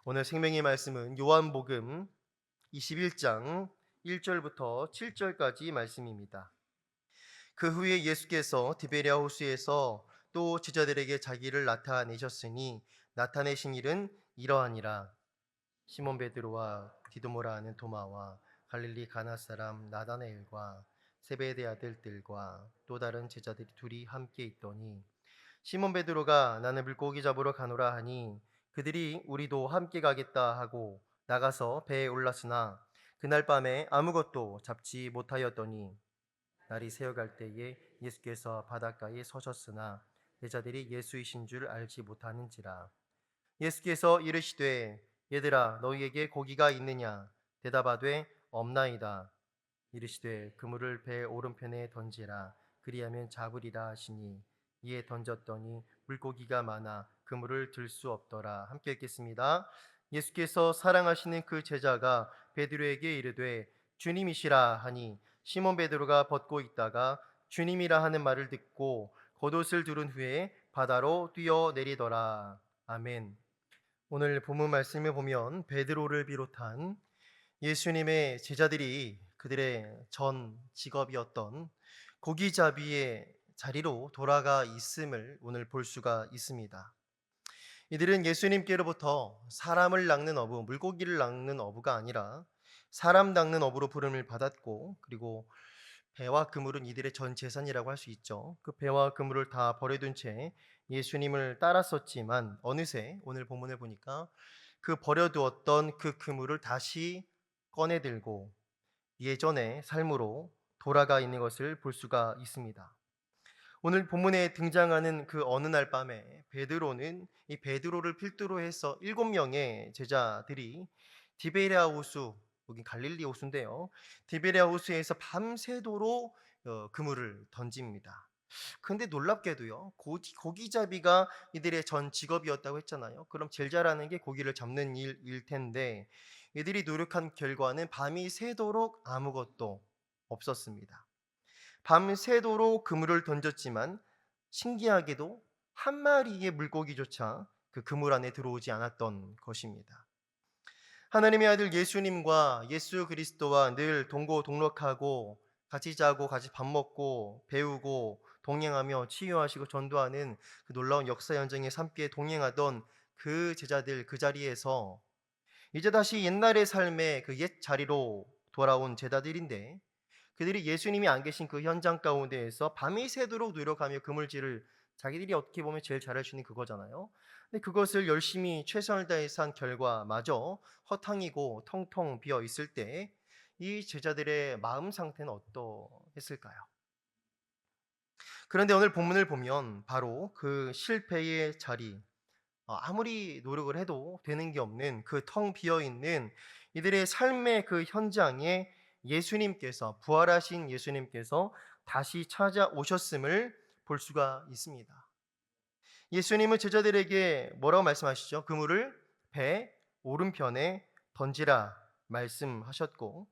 오늘 생명의 말씀은 요한복음 21장 1절부터 7절까지 말씀입니다. 그 후에 예수께서 디베랴 호수에서 또 제자들에게 자기를 나타내셨으니 나타내신 일은 이러하니라. 시몬 베드로와 디도모라 하는 도마와 갈릴리 가나 사람 나다나엘과 세베대 아들들과 또 다른 제자들이 둘이 함께 있더니 시몬 베드로가 나는 물고기 잡으러 가노라 하니 그들이 우리도 함께 가겠다 하고 나가서 배에 올랐으나 그날 밤에 아무것도 잡지 못하였더니 날이 새어갈 때에 예수께서 바닷가에 서셨으나 제자들이 예수이신 줄 알지 못하는지라. 예수께서 이르시되 얘들아 너희에게 고기가 있느냐 대답하되 없나이다. 이르시되 그물을 배 오른편에 던지라 그리하면 잡으리라 하시니 이에 던졌더니 물고기가 많아 그물을 들 수 없더라. 함께 읽겠습니다. 예수께서 사랑하시는 그 제자가 베드로에게 이르되 주님이시라 하니 시몬 베드로가 벗고 있다가 주님이라 하는 말을 듣고 겉옷을 두른 후에 바다로 뛰어내리더라. 아멘. 오늘 본문 말씀을 보면 베드로를 비롯한 예수님의 제자들이 그들의 전 직업이었던 고기잡이의 자리로 돌아가 있음을 오늘 볼 수가 있습니다. 이들은 예수님께로부터 사람을 낚는 어부, 물고기를 낚는 어부가 아니라 사람 낚는 어부로 부름을 받았고, 그리고 배와 그물은 이들의 전 재산이라고 할 수 있죠. 그 배와 그물을 다 버려둔 채 예수님을 따랐었지만 어느새 오늘 본문을 보니까 그 버려두었던 그 그물을 다시 꺼내들고 예전의 삶으로 돌아가 있는 것을 볼 수가 있습니다. 오늘 본문에 등장하는 그 어느 날 밤에 베드로는 이 베드로를 필두로 해서 7명의 제자들이 디베랴 호수, 여기 갈릴리 호수인데요. 디베랴 호수에서 밤새도록 그물을 던집니다. 근데 놀랍게도요, 고기잡이가 이들의 전 직업이었다고 했잖아요. 그럼 제일 잘하는 게 고기를 잡는 일일 텐데 이들이 노력한 결과는 밤이 새도록 아무것도 없었습니다. 밤새도록 그물을 던졌지만 신기하게도 한 마리의 물고기조차 그 그물 안에 들어오지 않았던 것입니다. 하나님의 아들 예수님과 예수 그리스도와 늘 동고동락하고 같이 자고 같이 밥 먹고 배우고 동행하며 치유하시고 전도하는 그 놀라운 역사 현장에 함께 동행하던 그 제자들 그 자리에서 이제 다시 옛날의 삶의 그 옛 자리로 돌아온 제자들인데 그들이 예수님이 안 계신 그 현장 가운데에서 밤이 새도록 노력하며 그물질을 자기들이 어떻게 보면 제일 잘할 수 있는 그거잖아요. 근데 그것을 열심히 최선을 다해서 한 결과마저 허탕이고 텅텅 비어 있을 때 이 제자들의 마음 상태는 어떠했을까요? 그런데 오늘 본문을 보면 바로 그 실패의 자리, 아무리 노력을 해도 되는 게 없는 그 텅 비어 있는 이들의 삶의 그 현장에 예수님께서 부활하신 예수님께서 다시 찾아오셨음을 볼 수가 있습니다. 예수님은 제자들에게 뭐라고 말씀하시죠? 그물을 배 오른편에 던지라 말씀하셨고,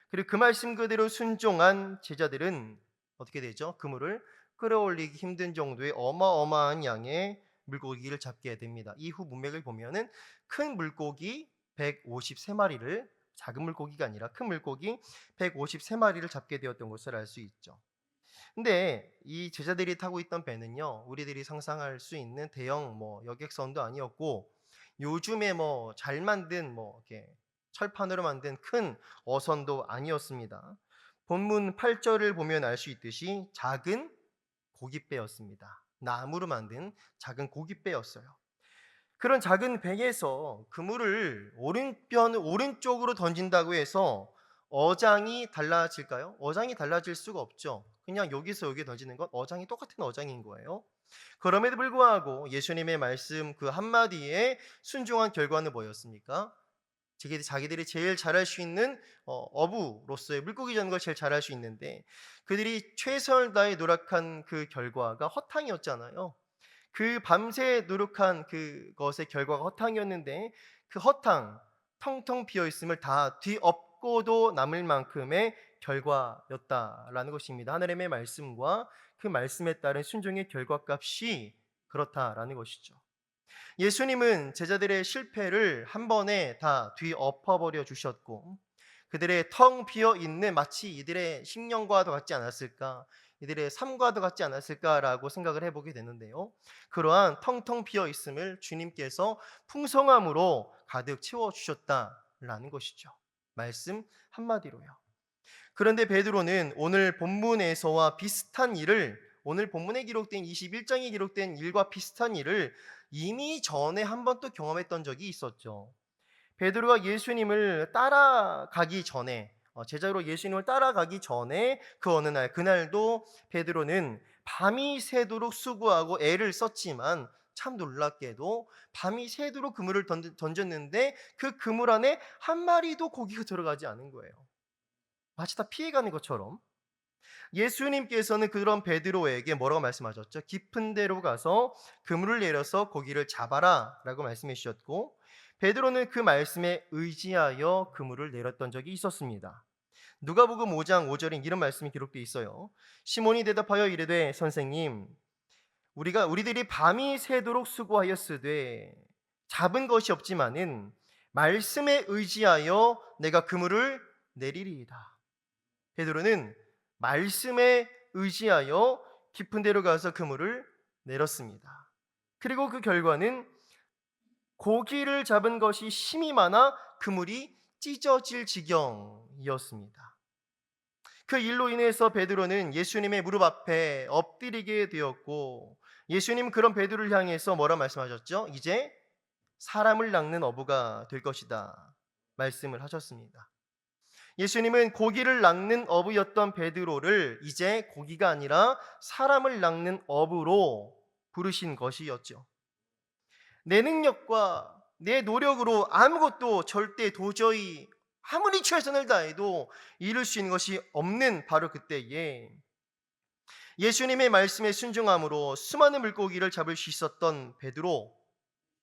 그리고 그 말씀 그대로 순종한 제자들은 어떻게 되죠? 그물을 끌어올리기 힘든 정도의 어마어마한 양의 물고기를 잡게 됩니다. 이후 문맥을 보면은 큰 물고기 153마리를, 작은 물고기가 아니라 큰 물고기 153마리를 잡게 되었던 것을 알 수 있죠. 근데 이 제자들이 타고 있던 배는요, 우리들이 상상할 수 있는 대형 여객선도 아니었고, 요즘에 잘 만든 이렇게 철판으로 만든 큰 어선도 아니었습니다. 본문 8절을 보면 알 수 있듯이 작은 고깃배였습니다. 나무로 만든 작은 고깃배였어요. 그런 작은 배에서 그물을 오른쪽으로 던진다고 해서 어장이 달라질까요? 어장이 달라질 수가 없죠. 그냥 여기서 여기 던지는 건 어장이 똑같은 어장인 거예요. 그럼에도 불구하고 예수님의 말씀 그 한마디에 순종한 결과는 뭐였습니까? 자기들이 제일 잘할 수 있는 어부로서의 물고기 잡는 걸 제일 잘할 수 있는데 그들이 최선을 다해 노력한 그 결과가 허탕이었잖아요. 그 밤새 노력한 그것의 결과가 허탕이었는데 그 허탕, 텅텅 비어 있음을 다 뒤엎고도 남을 만큼의 결과였다라는 것입니다. 하나님의 말씀과 그 말씀에 따른 순종의 결과값이 그렇다라는 것이죠. 예수님은 제자들의 실패를 한 번에 다 뒤엎어버려 주셨고 그들의 텅 비어 있는 마치 이들의 심령과도 같지 않았을까, 이들의 삶과도 같지 않았을까라고 생각을 해보게 되는데요. 그러한 텅텅 비어 있음을 주님께서 풍성함으로 가득 채워 주셨다라는 것이죠. 말씀 한마디로요. 그런데 베드로는 오늘 본문에서와 비슷한 일을, 오늘 본문에 기록된 21장에 기록된 일과 비슷한 일을 이미 전에 한 번 또 경험했던 적이 있었죠. 베드로가 예수님을 따라가기 전에, 제자로 예수님을 따라가기 전에 그 어느 날, 그날도 베드로는 밤이 새도록 수고하고 애를 썼지만 참 놀랍게도 밤이 새도록 그물을 던졌는데 그 그물 안에 한 마리도 고기가 들어가지 않은 거예요. 마치 다 피해가는 것처럼. 예수님께서는 그런 베드로에게 뭐라고 말씀하셨죠? 깊은 데로 가서 그물을 내려서 고기를 잡아라 라고 말씀해 주셨고, 베드로는 그 말씀에 의지하여 그물을 내렸던 적이 있었습니다. 누가복음 5장 5절에 이런 말씀이 기록되어 있어요. 시몬이 대답하여 이르되 선생님, 우리들이 밤이 새도록 수고하였으되 잡은 것이 없지만은 말씀에 의지하여 내가 그물을 내리리이다. 베드로는 말씀에 의지하여 깊은 데로 가서 그물을 내렸습니다. 그리고 그 결과는 고기를 잡은 것이 힘이 많아 그물이 찢어질 지경이었습니다. 그 일로 인해서 베드로는 예수님의 무릎 앞에 엎드리게 되었고, 예수님 그런 베드로를 향해서 뭐라 말씀하셨죠? 이제 사람을 낚는 어부가 될 것이다 말씀을 하셨습니다. 예수님은 고기를 낚는 어부였던 베드로를 이제 고기가 아니라 사람을 낚는 어부로 부르신 것이었죠. 내 능력과 내 노력으로 아무것도 절대 도저히 아무리 최선을 다해도 이룰 수 있는 것이 없는 바로 그때에 예수님의 말씀에 순종함으로 수많은 물고기를 잡을 수 있었던 베드로,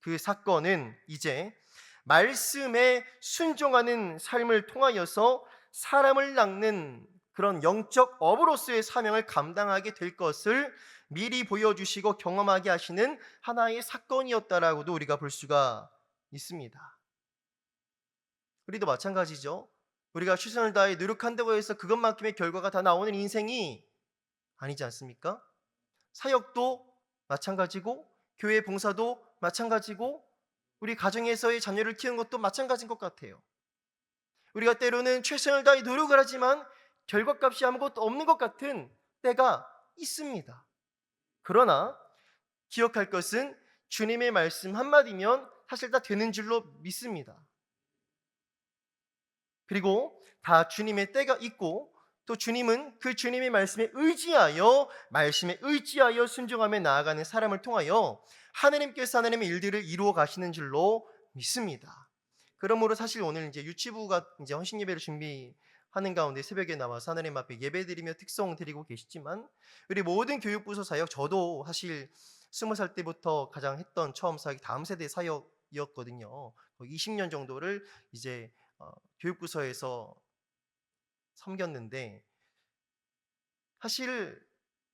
그 사건은 이제 말씀에 순종하는 삶을 통하여서 사람을 낚는 그런 영적 어부로서의 사명을 감당하게 될 것을 미리 보여주시고 경험하게 하시는 하나의 사건이었다라고도 우리가 볼 수가 있습니다. 우리도 마찬가지죠. 우리가 최선을 다해 노력한다고 해서 그것만큼의 결과가 다 나오는 인생이 아니지 않습니까? 사역도 마찬가지고 교회 봉사도 마찬가지고 우리 가정에서의 자녀를 키우는 것도 마찬가지인 것 같아요. 우리가 때로는 최선을 다해 노력을 하지만 결과값이 아무것도 없는 것 같은 때가 있습니다. 그러나 기억할 것은 주님의 말씀 한마디면 사실 다 되는 줄로 믿습니다. 그리고 다 주님의 때가 있고 또 주님은 그 주님의 말씀에 의지하여 순종하며 나아가는 사람을 통하여 하나님께서 하나님의 일들을 이루어 가시는 줄로 믿습니다. 그러므로 사실 오늘 이제 유치부가 이제 헌신 예배를 준비하는 가운데 새벽에 나와서 하나님 앞에 예배드리며 특송 드리고 계시지만 우리 모든 교육부서 사역, 저도 사실 20살 때부터 가장 했던 처음 사역이 다음 세대 사역이었거든요. 20년 정도를 이제 교육부서에서 섬겼는데 사실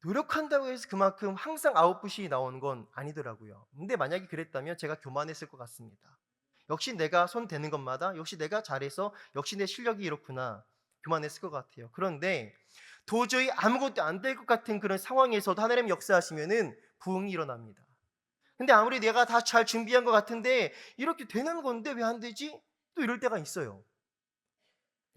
노력한다고 해서 그만큼 항상 아웃풋이 나오는 건 아니더라고요. 근데 만약에 그랬다면 제가 교만했을 것 같습니다. 역시 내가 손 대는 것마다 역시 내가 잘해서 역시 내 실력이 이렇구나 교만했을 것 같아요. 그런데 도저히 아무것도 안 될 것 같은 그런 상황에서도 하나님 역사하시면은 부흥이 일어납니다. 근데 아무리 내가 다 잘 준비한 것 같은데 이렇게 되는 건데 왜 안 되지? 또 이럴 때가 있어요.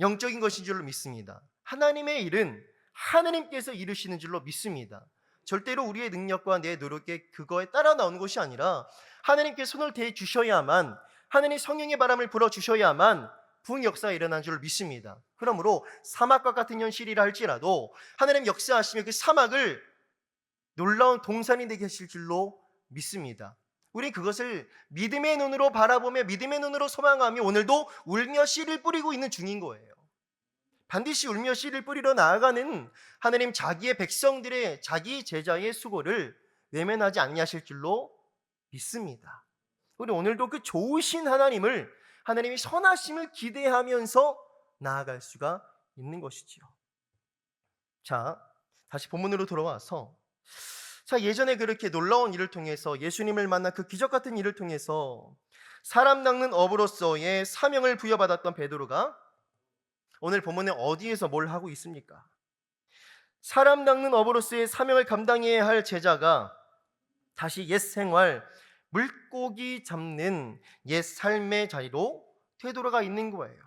영적인 것인 줄로 믿습니다. 하나님의 일은 하나님께서 이루시는 줄로 믿습니다. 절대로 우리의 능력과 내 노력에 그거에 따라 나오는 것이 아니라 하나님께 손을 대 주셔야만, 하나님 성령의 바람을 불어 주셔야만 부흥 역사가 일어난 줄 믿습니다. 그러므로 사막과 같은 현실이라 할지라도 하나님 역사하시면 그 사막을 놀라운 동산이 되게 하실 줄로 믿습니다. 우리 그것을 믿음의 눈으로 바라보며 믿음의 눈으로 소망하며 오늘도 울며 씨를 뿌리고 있는 중인 거예요. 반드시 울며 씨를 뿌리러 나아가는 하나님 자기의 백성들의 자기 제자의 수고를 외면하지 아니하실 줄로 믿습니다. 우리 오늘도 그 좋으신 하나님을, 하나님의 선하심을 기대하면서 나아갈 수가 있는 것이지요. 자, 다시 본문으로 돌아와서 자, 예전에 그렇게 놀라운 일을 통해서 예수님을 만난 그 기적 같은 일을 통해서 사람 낚는 어부로서의 사명을 부여받았던 베드로가 오늘 본문에 어디에서 뭘 하고 있습니까? 사람 낚는 어부로서의 사명을 감당해야 할 제자가 다시 옛 생활, 물고기 잡는 옛 삶의 자리로 되돌아가 있는 거예요.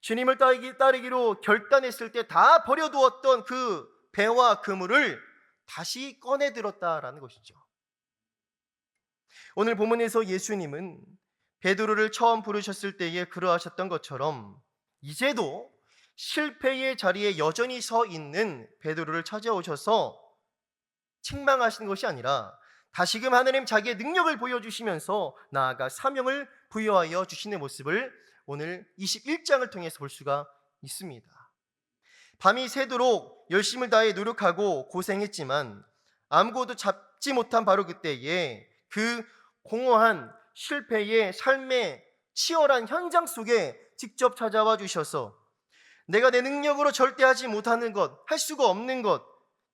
주님을 따르기로 결단했을 때 다 버려두었던 그 배와 그물을 다시 꺼내 들었다라는 것이죠. 오늘 본문에서 예수님은 베드로를 처음 부르셨을 때에 그러하셨던 것처럼 이제도 실패의 자리에 여전히 서 있는 베드로를 찾아오셔서 책망하시는 것이 아니라 다시금 하나님 자기의 능력을 보여주시면서 나아가 사명을 부여하여 주시는 모습을 오늘 21장을 통해서 볼 수가 있습니다. 밤이 새도록 열심을 다해 노력하고 고생했지만 아무것도 잡지 못한 바로 그때에 그 공허한 실패의 삶의 치열한 현장 속에 직접 찾아와 주셔서 내가 내 능력으로 절대 하지 못하는 것, 할 수가 없는 것,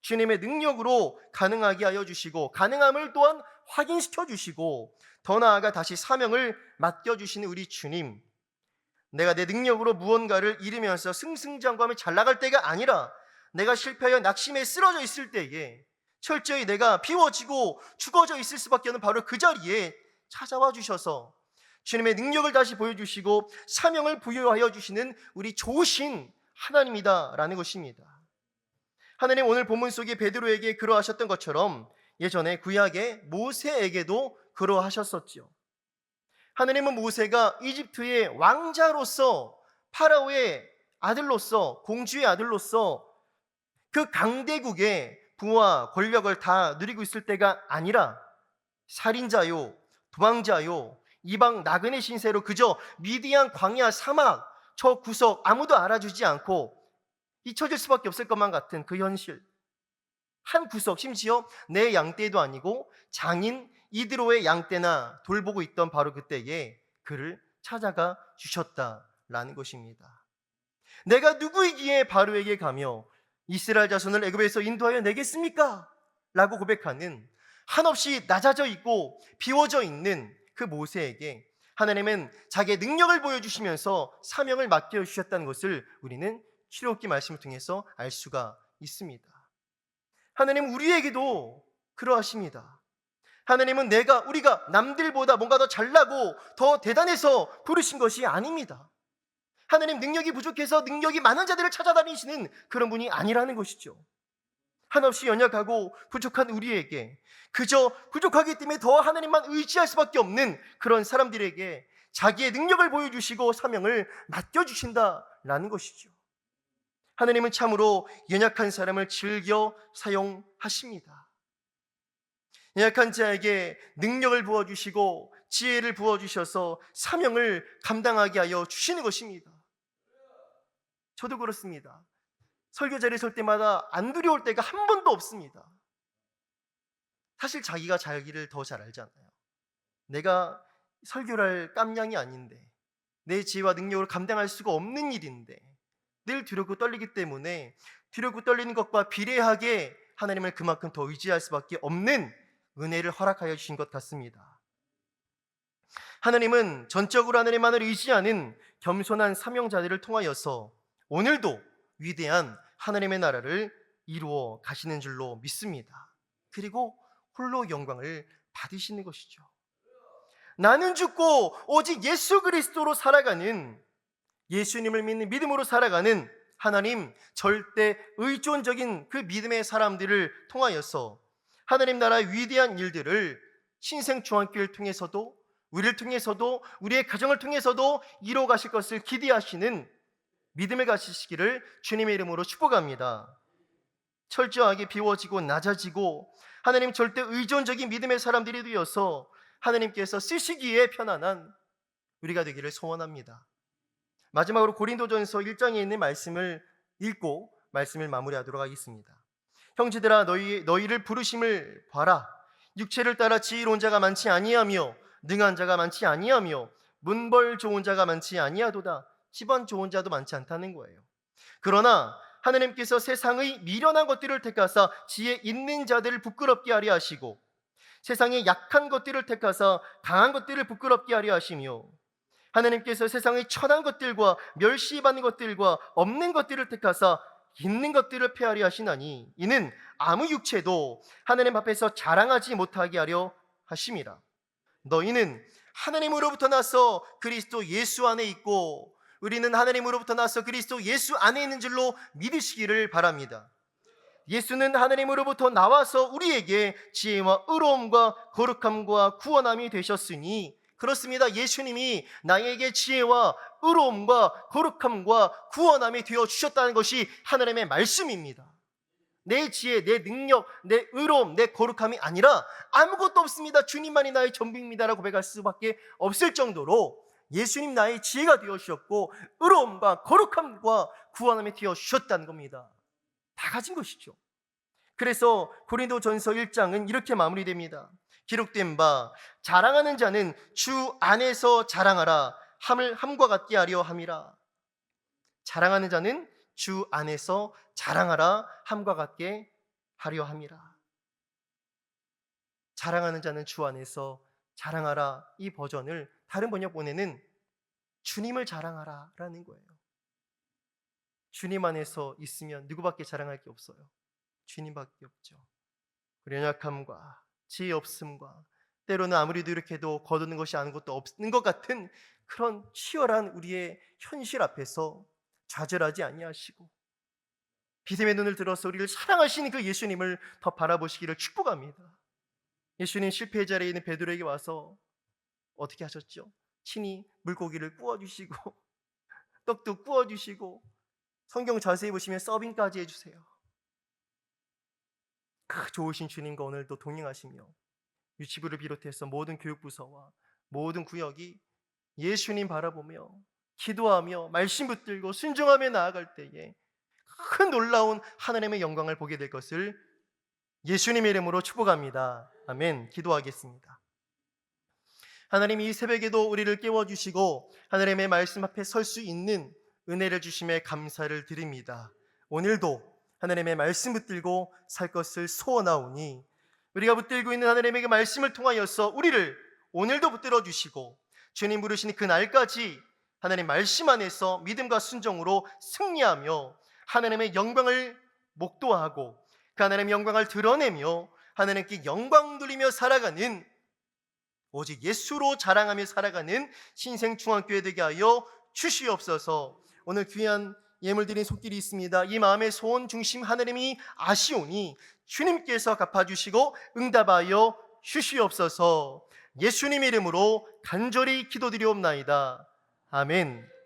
주님의 능력으로 가능하게 하여 주시고 가능함을 또한 확인시켜 주시고 더 나아가 다시 사명을 맡겨주시는 우리 주님, 내가 내 능력으로 무언가를 이루면서 승승장구하며 잘 나갈 때가 아니라 내가 실패하여 낙심에 쓰러져 있을 때에 철저히 내가 비워지고 죽어져 있을 수밖에 없는 바로 그 자리에 찾아와 주셔서 주님의 능력을 다시 보여주시고 사명을 부여하여 주시는 우리 좋으신 하나님이다라는 것입니다. 하나님 오늘 본문 속에 베드로에게 그러하셨던 것처럼 예전에 구약의 모세에게도 그러하셨었죠. 하나님은 모세가 이집트의 왕자로서 파라오의 아들로서 공주의 아들로서 그 강대국의 부와 권력을 다 누리고 있을 때가 아니라 살인자요, 도망자요, 이방 나그네 신세로 그저 미디안 광야 사막 저 구석 아무도 알아주지 않고 잊혀질 수밖에 없을 것만 같은 그 현실, 한 구석, 심지어 내 양떼도 아니고 장인 이드로의 양떼나 돌보고 있던 바로 그때에 그를 찾아가 주셨다라는 것입니다. 내가 누구이기에 바로에게 가며 이스라엘 자손을 애굽에서 인도하여 내겠습니까? 라고 고백하는 한없이 낮아져 있고 비워져 있는 그 모세에게 하나님은 자기의 능력을 보여주시면서 사명을 맡겨주셨다는 것을 우리는 출애굽기 말씀을 통해서 알 수가 있습니다. 하나님은 우리에게도 그러하십니다. 하나님은 우리가 남들보다 뭔가 더 잘나고 더 대단해서 부르신 것이 아닙니다. 하나님 능력이 부족해서 능력이 많은 자들을 찾아다니시는 그런 분이 아니라는 것이죠. 한없이 연약하고 부족한 우리에게 그저 부족하기 때문에 더 하나님만 의지할 수밖에 없는 그런 사람들에게 자기의 능력을 보여주시고 사명을 맡겨주신다라는 것이죠. 하나님은 참으로 연약한 사람을 즐겨 사용하십니다. 연약한 자에게 능력을 부어주시고 지혜를 부어주셔서 사명을 감당하게 하여 주시는 것입니다. 저도 그렇습니다. 설교 자리에 설 때마다 안 두려울 때가 한 번도 없습니다. 사실 자기가 자기를 더 잘 알잖아요. 내가 설교를 할 깜냥이 아닌데, 내 지혜와 능력으로 감당할 수가 없는 일인데 늘 두렵고 떨리기 때문에 두렵고 떨리는 것과 비례하게 하나님을 그만큼 더 의지할 수밖에 없는 은혜를 허락하여 주신 것 같습니다. 하나님은 전적으로 하나님만을 의지하는 겸손한 사명자들을 통하여서 오늘도 위대한 하나님의 나라를 이루어 가시는 줄로 믿습니다. 그리고 홀로 영광을 받으시는 것이죠. 나는 죽고 오직 예수 그리스도로 살아가는, 예수님을 믿는 믿음으로 살아가는 하나님 절대 의존적인 그 믿음의 사람들을 통하여서 하나님 나라의 위대한 일들을 신생중앙교회를 통해서도 우리를 통해서도 우리의 가정을 통해서도 이루어 가실 것을 기대하시는 믿음을 가지시기를 주님의 이름으로 축복합니다. 철저하게 비워지고 낮아지고 하나님 절대 의존적인 믿음의 사람들이 되어서 하나님께서 쓰시기에 편안한 우리가 되기를 소원합니다. 마지막으로 고린도전서 1장에 있는 말씀을 읽고 말씀을 마무리하도록 하겠습니다. 형제들아 너희를 부르심을 봐라. 육체를 따라 지혜로운 자가 많지 아니하며 능한 자가 많지 아니하며 문벌 좋은 자가 많지 아니하도다. 집안 좋은 자도 많지 않다는 거예요. 그러나 하나님께서 세상의 미련한 것들을 택하사 지혜 있는 자들을 부끄럽게 하려 하시고 세상의 약한 것들을 택하사 강한 것들을 부끄럽게 하려 하시며 하나님께서 세상의 천한 것들과 멸시받는 것들과 없는 것들을 택하사 있는 것들을 폐하려 하시나니 이는 아무 육체도 하나님 앞에서 자랑하지 못하게 하려 하심이라. 너희는 하나님으로부터 나서 그리스도 예수 안에 있고 우리는 하나님으로부터 나서 그리스도 예수 안에 있는 줄로 믿으시기를 바랍니다. 예수는 하나님으로부터 나와서 우리에게 지혜와 의로움과 거룩함과 구원함이 되셨으니 그렇습니다. 예수님이 나에게 지혜와 의로움과 거룩함과 구원함이 되어주셨다는 것이 하나님의 말씀입니다. 내 지혜, 내 능력, 내 의로움, 내 거룩함이 아니라 아무것도 없습니다. 주님만이 나의 전부입니다라고 고백할 수밖에 없을 정도로 예수님 나의 지혜가 되어주셨고 의로움과 거룩함과 구원함이 되어주셨다는 겁니다. 다 가진 것이죠. 그래서 고린도전서 1장은 이렇게 마무리됩니다. 기록된 바 자랑하는 자는 주 안에서 자랑하라 함과 같게 하려 함이라. 자랑하는 자는 주 안에서 자랑하라 함과 같게 하려 함이라. 자랑하는 자는 주 안에서 자랑하라. 이 버전을 다른 번역본에는 주님을 자랑하라 라는 거예요. 주님 안에서 있으면 누구밖에 자랑할 게 없어요. 주님밖에 없죠. 우리 연약함과 지혜 없음과 때로는 아무리 노력해도 거두는 것이 아무것도 없는 것 같은 그런 치열한 우리의 현실 앞에서 좌절하지 아니하시고 믿음의 눈을 들어서 우리를 사랑하시는 그 예수님을 더 바라보시기를 축복합니다. 예수님 실패의 자리에 있는 베드로에게 와서 어떻게 하셨죠? 친히 물고기를 구워주시고 떡도 구워주시고 성경 자세히 보시면 서빙까지 해주세요. 그 좋으신 주님과 오늘도 동행하시며 유치부를 비롯해서 모든 교육부서와 모든 구역이 예수님 바라보며 기도하며 말씀 붙들고 순종하며 나아갈 때에 큰 놀라운 하나님의 영광을 보게 될 것을 예수님의 이름으로 축복합니다. 아멘. 기도하겠습니다. 하나님, 이 새벽에도 우리를 깨워주시고 하나님의 말씀 앞에 설 수 있는 은혜를 주심에 감사를 드립니다. 오늘도 하나님의 말씀 붙들고 살 것을 소원하오니 우리가 붙들고 있는 하나님의 그 말씀을 통하여서 우리를 오늘도 붙들어 주시고 주님 부르시는 그 날까지 하나님 말씀 안에서 믿음과 순종으로 승리하며 하나님의 영광을 목도하고 그 하나님의 영광을 드러내며 하나님께 영광 돌리며 살아가는 오직 예수로 자랑하며 살아가는 신생중앙교회 되게 하여 주시옵소서. 오늘 귀한 예물 드린 손길이 있습니다. 이 마음의 소원 중심 하나님이 아시오니 주님께서 갚아주시고 응답하여 주시옵소서. 예수님 이름으로 간절히 기도드리옵나이다. 아멘.